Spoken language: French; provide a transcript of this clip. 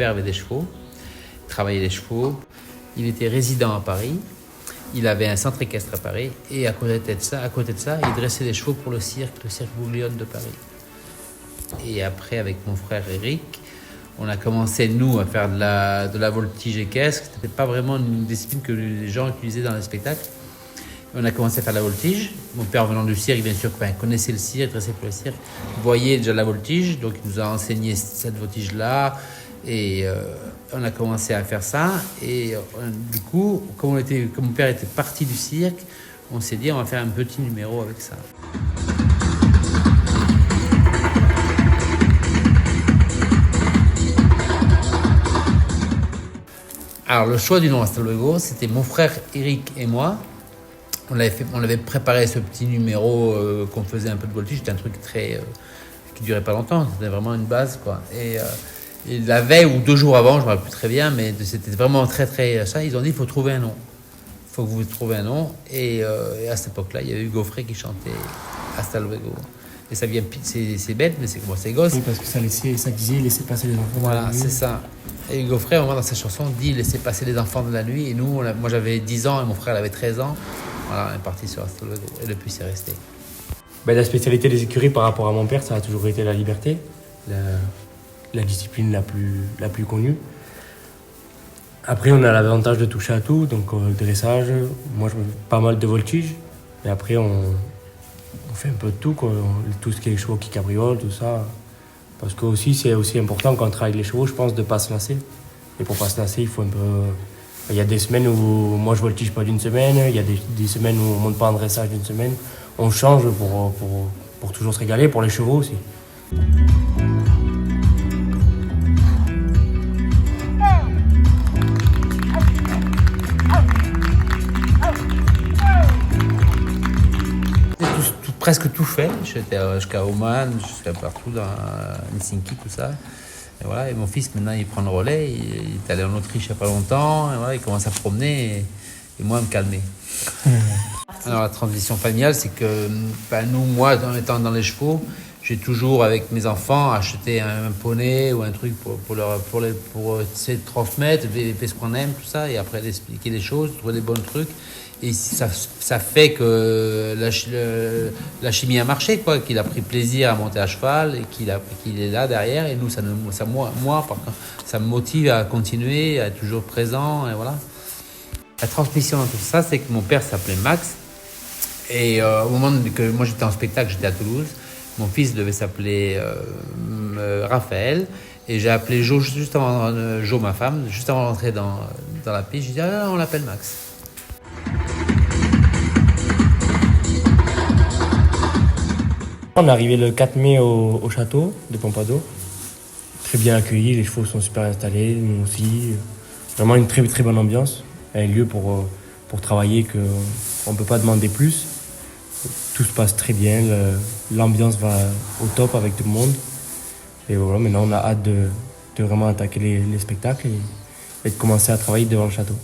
père avait des chevaux, il travaillait les chevaux. Il était résident à Paris. Il avait un centre équestre à Paris. Et à côté de ça, il dressait des chevaux pour le cirque Bouglione de Paris. Et après, avec mon frère Eric, on a commencé, nous, à faire de la voltige équestre. Ce n'était pas vraiment une discipline que les gens utilisaient dans les spectacles. On a commencé à faire la voltige. Mon père, venant du cirque, bien sûr, connaissait le cirque, dressait pour le cirque. Il voyait déjà la voltige, donc il nous a enseigné cette voltige-là. Et on a commencé à faire ça. Et du coup, comme mon père était parti du cirque, on s'est dit on va faire un petit numéro avec ça. Alors le choix du nom Hasta Luego, c'était mon frère Eric et moi. On avait préparé ce petit numéro qu'on faisait un peu de voltige. C'était un truc qui durait pas longtemps. C'était vraiment une base, quoi. Et la veille ou 2 jours avant, je ne me rappelle plus très bien, mais c'était vraiment très ça. Ils ont dit il faut trouver un nom. Il faut que vous trouviez un nom. Et à cette époque-là, il y avait Hugo Frey qui chantait Hasta Luego. Et ça vient, c'est bête, mais c'est gosse. Oui, parce que ça disait laisser passer les enfants. Voilà, c'est ça. Et Hugo Frey, au moment dans sa chanson, dit laisser passer les enfants de la nuit. Et nous, moi j'avais 10 ans et mon frère avait 13 ans. Voilà, on est parti sur Hasta Luego. Et depuis, c'est resté. La spécialité des écuries par rapport à mon père, ça a toujours été la liberté. La discipline la plus connue. Après, on a l'avantage de toucher à tout, donc dressage, moi je fais pas mal de voltige, et après on fait un peu de tout, quoi. Tout ce qui est chevaux qui cabriolent, tout ça. Parce que c'est aussi important quand on travaille les chevaux, je pense, de ne pas se lasser. Et pour ne pas se lasser, il faut un peu... Il y a des semaines où moi je voltige pas d'une semaine, il y a des semaines où on monte pas en dressage d'une semaine. On change pour toujours se régaler, pour les chevaux aussi. Presque tout fait. J'étais jusqu'à Oman, jusqu'à partout dans Helsinki, tout ça. Et voilà. Et mon fils, maintenant, il prend le relais. Il est allé en Autriche il n'y a pas longtemps. Et voilà, il commence à promener et moi à me calmer. Alors, la transition familiale, c'est que moi, en étant dans les chevaux, j'ai toujours, avec mes enfants, acheté un poney ou un truc pour essayer de transmettre, ce qu'on aime, tout ça, et après d'expliquer les choses, trouver des bons trucs. Et ça fait que la chimie a marché, quoi, qu'il a pris plaisir à monter à cheval et qu'il est là derrière. Et nous, moi, par contre, ça me motive à continuer, à être toujours présent. Et voilà. La transmission dans tout ça, c'est que mon père s'appelait Max. Et au moment que moi j'étais en spectacle, j'étais à Toulouse. Mon fils devait s'appeler Raphaël. Et j'ai appelé Jo juste avant, Jo, ma femme, juste avant d'entrer dans la piste. J'ai dit on l'appelle Max. On est arrivé le 4 mai au château de Pompadour. Très bien accueilli, les chevaux sont super installés, nous aussi. Vraiment une très très bonne ambiance. Un lieu pour travailler qu'on ne peut pas demander plus. Tout se passe très bien, l'ambiance va au top avec tout le monde. Et voilà, maintenant on a hâte de vraiment attaquer les spectacles et de commencer à travailler devant le château.